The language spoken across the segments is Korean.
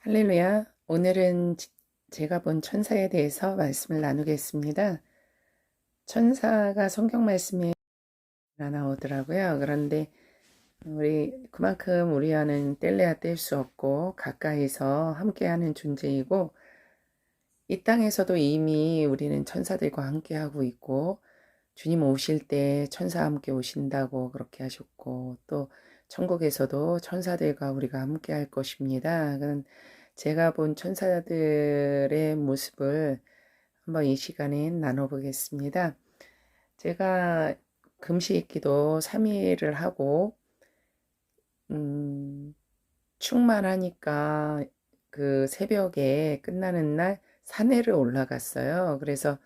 할렐루야. 오늘은 제가 본 천사에 대해서 말씀을 나누겠습니다. 천사가 성경 말씀에 나오더라고요. 그런데 그만큼 우리와는 뗄래야 뗄 수 없고 가까이서 함께하는 존재이고, 이 땅에서도 이미 우리는 천사들과 함께하고 있고, 주님 오실 때 천사와 함께 오신다고 그렇게 하셨고, 또 천국에서도 천사들과 우리가 함께 할 것입니다. 제가 본 천사들의 모습을 한번 이 시간에 나눠보겠습니다. 제가 금식 기도 3일을 하고 충만하니까 그 새벽에 끝나는 날 산에를 올라갔어요. 그래서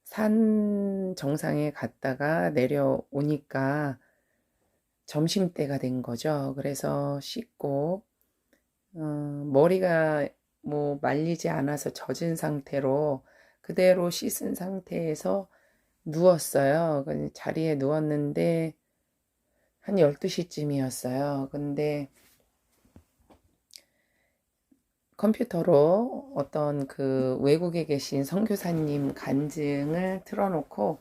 산 정상에 갔다가 내려오니까 점심때가 된 거죠. 그래서 씻고 머리가 뭐 말리지 않아서 젖은 상태로 그대로 씻은 상태에서 누웠어요. 자리에 누웠는데 한 12시쯤이었어요. 근데 컴퓨터로 어떤 그 외국에 계신 선교사님 간증을 틀어놓고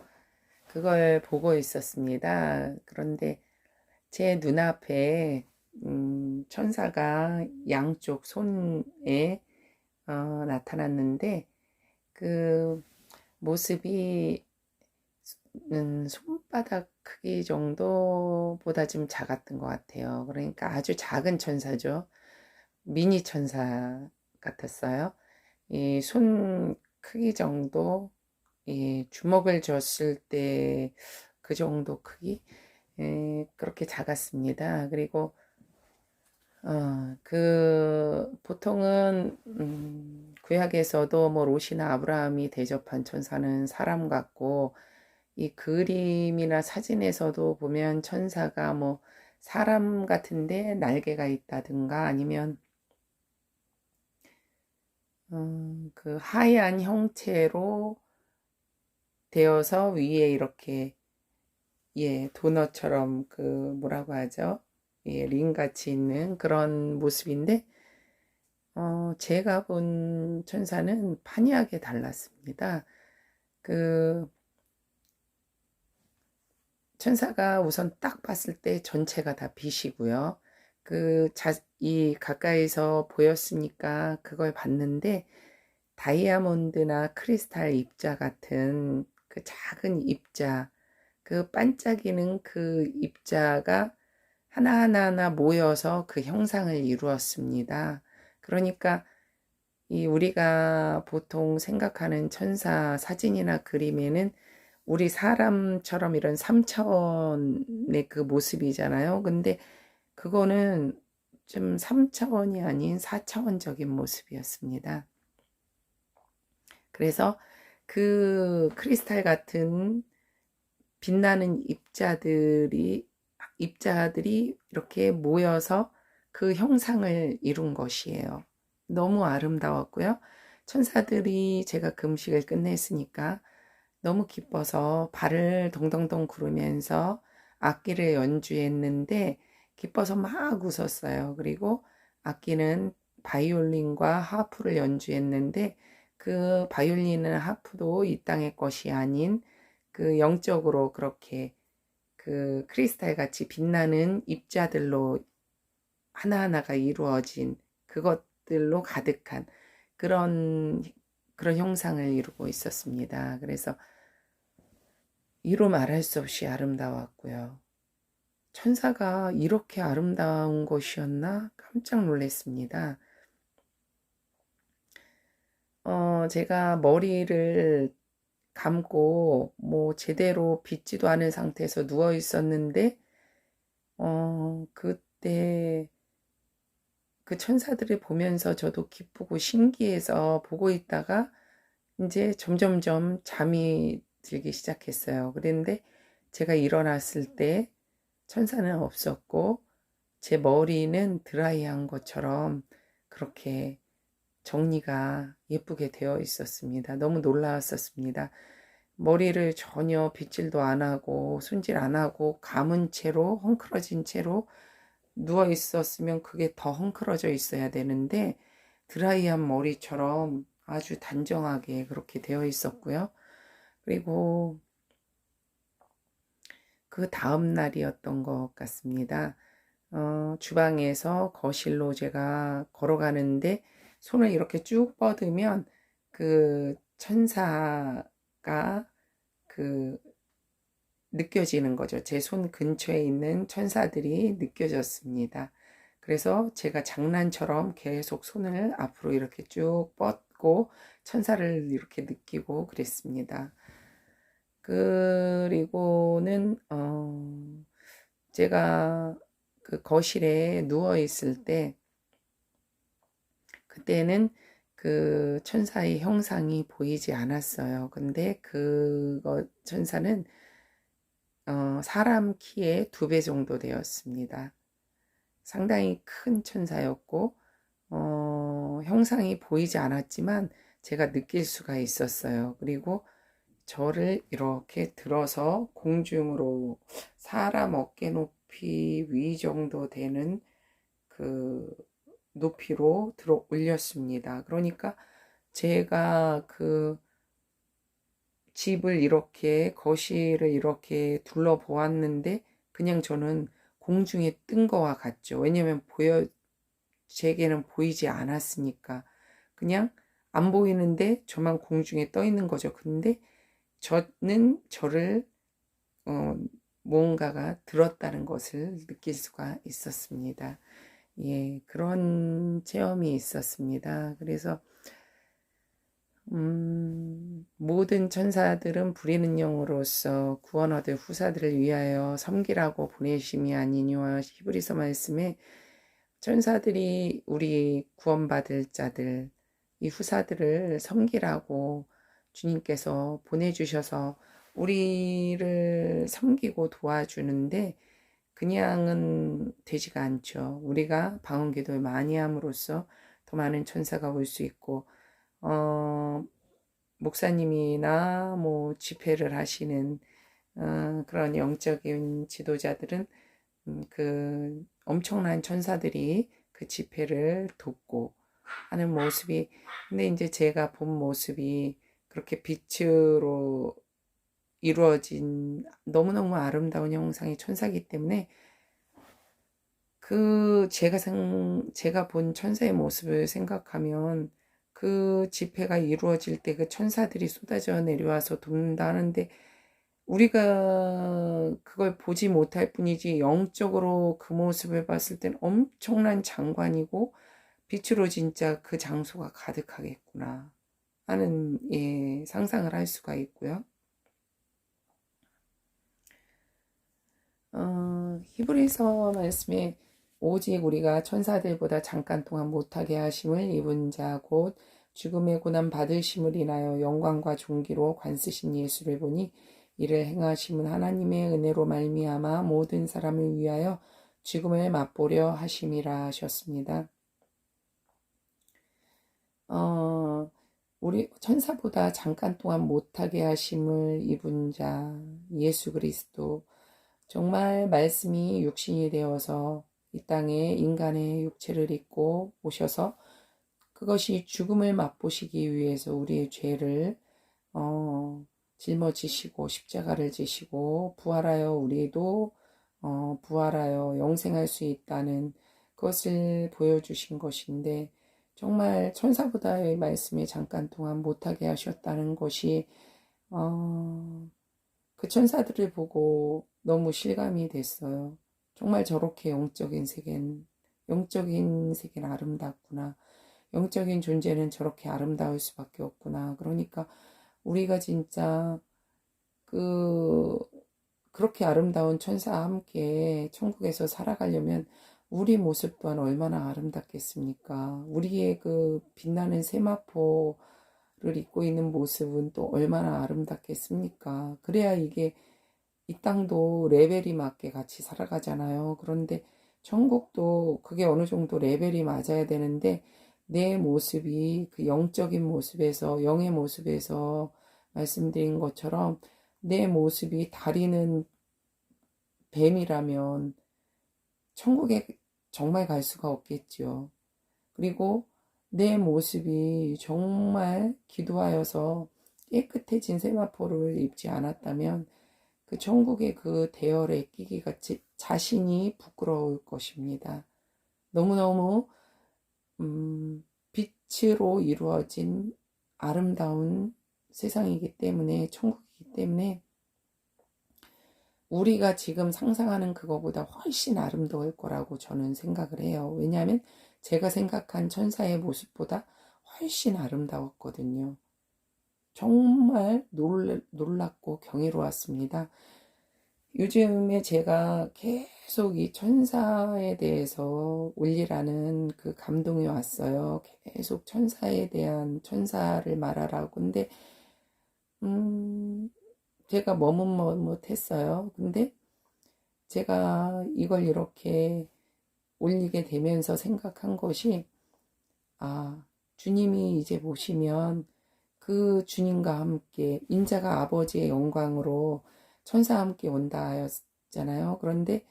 그걸 보고 있었습니다. 그런데 제 눈앞에 천사가 양쪽 손에 나타났는데 그 모습이 손바닥 크기 정도보다 좀 작았던 것 같아요. 그러니까 아주 작은 천사죠. 미니 천사 같았어요. 이 손 크기 정도, 이 주먹을 쥐었을 때 그 정도 크기, 그렇게 작았습니다. 그리고 보통은 구약에서도 뭐 롯이나 아브라함이 대접한 천사는 사람 같고, 이 그림이나 사진에서도 보면 천사가 뭐 사람 같은데 날개가 있다든가 아니면 그 하얀 형체로 되어서 위에 이렇게 도넛처럼 그 뭐라고 하죠? 링같이 있는 그런 모습인데 제가 본 천사는 판이하게 달랐습니다. 그 천사가 우선 딱 봤을 때 전체가 다 빛이고요. 이 가까이서 보였으니까 그걸 봤는데 다이아몬드나 크리스탈 입자 같은 그 작은 입자, 그 반짝이는 그 입자가 하나하나 모여서 그 형상을 이루었습니다. 그러니까 우리가 보통 생각하는 천사 사진이나 그림에는 우리 사람처럼 이런 3차원의 그 모습이잖아요. 근데 그거는 좀 3차원이 아닌 4차원적인 모습이었습니다. 그래서 그 크리스탈 같은 빛나는 입자들이 이렇게 모여서 그 형상을 이룬 것이에요. 너무 아름다웠고요. 천사들이 제가 금식을 끝냈으니까 너무 기뻐서 발을 동동동 구르면서 악기를 연주했는데 기뻐서 막 웃었어요. 그리고 악기는 바이올린과 하프를 연주했는데 그 바이올린은 하프도 이 땅의 것이 아닌 그 영적으로 그렇게 그 크리스탈 같이 빛나는 입자들로 하나하나가 이루어진 그것들로 가득한 그런 형상을 이루고 있었습니다. 그래서 이로 말할 수 없이 아름다웠고요. 천사가 이렇게 아름다운 것이었나 깜짝 놀랐습니다. 제가 머리를 감고 뭐 제대로 빗지도 않은 상태에서 누워 있었는데 그때 그 천사들을 보면서 저도 기쁘고 신기해서 보고 있다가 이제 점점점 잠이 들기 시작했어요. 그런데 제가 일어났을 때 천사는 없었고 제 머리는 드라이한 것처럼 그렇게 정리가 예쁘게 되어 있었습니다. 너무 놀라웠었습니다. 머리를 전혀 빗질도 안 하고 손질 안 하고 감은 채로 헝클어진 채로 누워 있었으면 그게 더 헝클어져 있어야 되는데 드라이한 머리처럼 아주 단정하게 그렇게 되어 있었고요. 그리고 그 다음 날이었던 것 같습니다. 주방에서 거실로 제가 걸어가는데 손을 이렇게 쭉 뻗으면 그 천사가 그 느껴지는 거죠. 제 손 근처에 있는 천사들이 느껴졌습니다. 그래서 제가 장난처럼 계속 손을 앞으로 이렇게 쭉 뻗고 천사를 이렇게 느끼고 그랬습니다. 그리고는 제가 그 거실에 누워 있을 때 그때는 그 천사의 형상이 보이지 않았어요. 근데 그거 천사는 사람 키의 2배 정도 되었습니다. 상당히 큰 천사였고 형상이 보이지 않았지만 제가 느낄 수가 있었어요. 그리고 저를 이렇게 들어서 공중으로 사람 어깨 높이 위 정도 되는 그 높이로 들어 올렸습니다. 그러니까 제가 그 집을 이렇게 거실을 이렇게 둘러보았는데 그냥 저는 공중에 뜬 거와 같죠. 왜냐면 제게는 보이지 않았으니까 그냥 안 보이는데 저만 공중에 떠 있는 거죠. 근데 저는 저를 어, 무언가가 들었다는 것을 느낄 수가 있었습니다. 예, 그런 체험이 있었습니다. 그래서 모든 천사들은 부리는 영으로서 구원 얻을 후사들을 위하여 섬기라고 보내심이 아니니와 히브리서 말씀에 천사들이 우리 구원받을 자들, 이 후사들을 섬기라고 주님께서 보내주셔서 우리를 섬기고 도와주는데 그냥은 되지가 않죠. 우리가 방언기도를 많이 함으로써 더 많은 천사가 올 수 있고 목사님이나 뭐 집회를 하시는 그런 영적인 지도자들은 그 엄청난 천사들이 그 집회를 돕고 하는 모습이 근데 이제 제가 본 모습이 그렇게 빛으로 이루어진 너무너무 아름다운 형상의 천사이기 때문에 그 제가 본 천사의 모습을 생각하면 그 집회가 이루어질 때 그 천사들이 쏟아져 내려와서 돕는다 하는데 우리가 그걸 보지 못할 뿐이지 영적으로 그 모습을 봤을 땐 엄청난 장관이고 빛으로 진짜 그 장소가 가득하겠구나 하는 예, 상상을 할 수가 있고요. 히브리서 말씀에 오직 우리가 천사들보다 잠깐 동안 못하게 하심을 입은 자 곧 죽음의 고난 받으심을 인하여 영광과 존귀로 관쓰신 예수를 보니 이를 행하심은 하나님의 은혜로 말미암아 모든 사람을 위하여 죽음을 맛보려 하심이라 하셨습니다. 우리 천사보다 잠깐 동안 못하게 하심을 입은 자 예수 그리스도 정말 말씀이 육신이 되어서 이 땅에 인간의 육체를 입고 오셔서 그것이 죽음을 맛보시기 위해서 우리의 죄를 짊어지시고 십자가를 지시고 부활하여 우리도 부활하여 영생할 수 있다는 것을 보여주신 것인데 정말 천사보다의 말씀에 잠깐 동안 못하게 하셨다는 것이 그 천사들을 보고 너무 실감이 됐어요. 정말 저렇게 영적인 세계는 아름답구나. 영적인 존재는 저렇게 아름다울 수밖에 없구나. 그러니까 우리가 진짜 그렇게 아름다운 천사와 함께 천국에서 살아가려면 우리 모습 또한 얼마나 아름답겠습니까? 우리의 그 빛나는 세마포를 입고 있는 모습은 또 얼마나 아름답겠습니까? 그래야 이게 이 땅도 레벨이 맞게 같이 살아가잖아요. 그런데 천국도 그게 어느 정도 레벨이 맞아야 되는데 내 모습이 그 영적인 모습에서 영의 모습에서 말씀드린 것처럼 내 모습이 다리는 뱀이라면 천국에 정말 갈 수가 없겠지요. 그리고 내 모습이 정말 기도하여서 깨끗해진 세마포를 입지 않았다면 그 천국의 그 대열에 끼기가 자신이 부끄러울 것입니다. 너무너무 빛으로 이루어진 아름다운 세상이기 때문에, 천국이기 때문에 우리가 지금 상상하는 그거보다 훨씬 아름다울 거라고 저는 생각을 해요. 왜냐하면 제가 생각한 천사의 모습보다 훨씬 아름다웠거든요. 정말 놀랍고 경이로웠습니다. 요즘에 제가 계속 이 천사에 대해서 올리라는 그 감동이 왔어요. 계속 천사에 대한, 천사를 말하라고. 근데 제가 머뭇머뭇했어요. 근데 제가 이걸 이렇게 올리게 되면서 생각한 것이, 주님이 이제 모시면 그 주님과 함께 인자가 아버지의 영광으로 천사와 함께 온다 하였잖아요. 그런데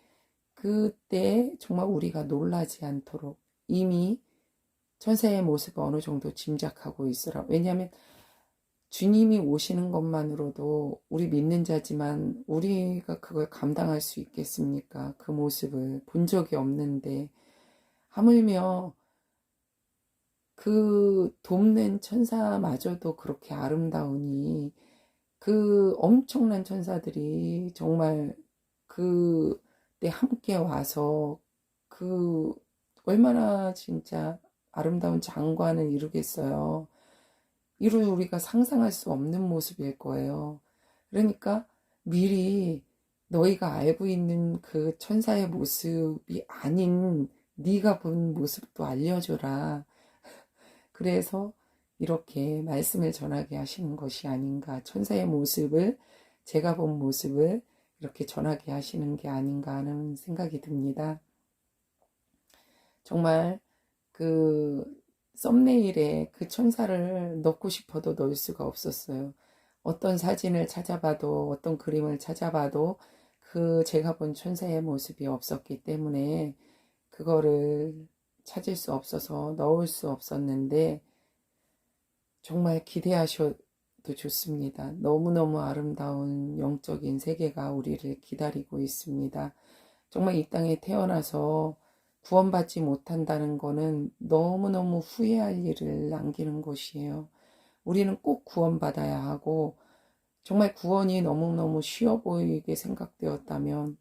그때 정말 우리가 놀라지 않도록 이미 천사의 모습을 어느 정도 짐작하고 있으라. 왜냐하면 주님이 오시는 것만으로도 우리 믿는 자지만 우리가 그걸 감당할 수 있겠습니까? 그 모습을 본 적이 없는데, 하물며 그 돕는 천사마저도 그렇게 아름다우니 그 엄청난 천사들이 정말 그때 함께 와서 그 얼마나 진짜 아름다운 장관을 이루겠어요. 우리가 상상할 수 없는 모습일 거예요. 그러니까 미리 너희가 알고 있는 그 천사의 모습이 아닌 네가 본 모습도 알려줘라. 그래서 이렇게 말씀을 전하게 하시는 것이 아닌가. 천사의 모습을, 제가 본 모습을 이렇게 전하게 하시는 게 아닌가 하는 생각이 듭니다. 정말 그 썸네일에 그 천사를 넣고 싶어도 넣을 수가 없었어요. 어떤 사진을 찾아봐도, 어떤 그림을 찾아봐도 그 제가 본 천사의 모습이 없었기 때문에 그거를 찾을 수 없어서 넣을 수 없었는데, 정말 기대하셔도 좋습니다. 너무너무 아름다운 영적인 세계가 우리를 기다리고 있습니다. 정말 이 땅에 태어나서 구원받지 못한다는 거는 너무너무 후회할 일을 남기는 것이에요. 우리는 꼭 구원받아야 하고, 정말 구원이 너무너무 쉬워 보이게 생각되었다면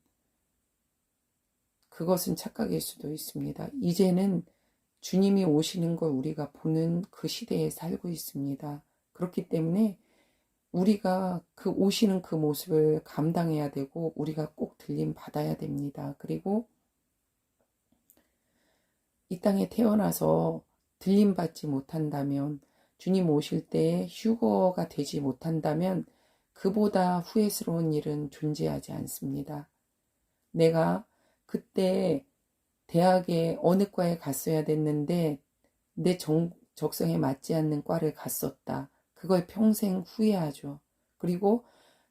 그것은 착각일 수도 있습니다. 이제는 주님이 오시는 걸 우리가 보는 그 시대에 살고 있습니다. 그렇기 때문에 우리가 그 오시는 그 모습을 감당해야 되고, 우리가 꼭 들림 받아야 됩니다. 그리고 이 땅에 태어나서 들림 받지 못한다면, 주님 오실 때에 휴거가 되지 못한다면 그보다 후회스러운 일은 존재하지 않습니다. 내가 그때 대학에 어느 과에 갔어야 됐는데 내 적성에 맞지 않는 과를 갔었다. 그걸 평생 후회하죠. 그리고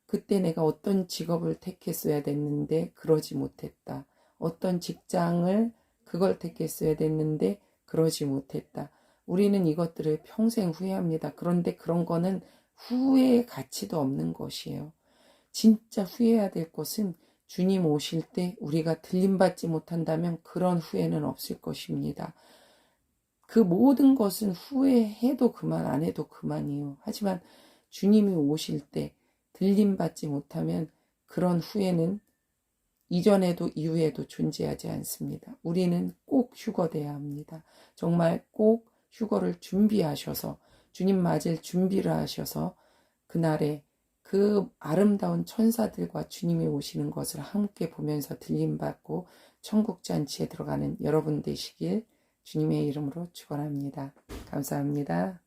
그때 내가 어떤 직업을 택했어야 됐는데 그러지 못했다. 어떤 직장을 그걸 택했어야 됐는데 그러지 못했다. 우리는 이것들을 평생 후회합니다. 그런데 그런 거는 후회의 가치도 없는 것이에요. 진짜 후회해야 될 것은 주님 오실 때 우리가 들림받지 못한다면 그런 후회는 없을 것입니다. 그 모든 것은 후회해도 그만, 안 해도 그만이에요. 하지만 주님이 오실 때 들림받지 못하면 그런 후회는 이전에도 이후에도 존재하지 않습니다. 우리는 꼭 휴거돼야 합니다. 정말 꼭 휴거를 준비하셔서, 주님 맞을 준비를 하셔서 그날에 그 아름다운 천사들과 주님이 오시는 것을 함께 보면서 들림받고 천국 잔치에 들어가는 여러분 되시길 주님의 이름으로 축원합니다. 감사합니다.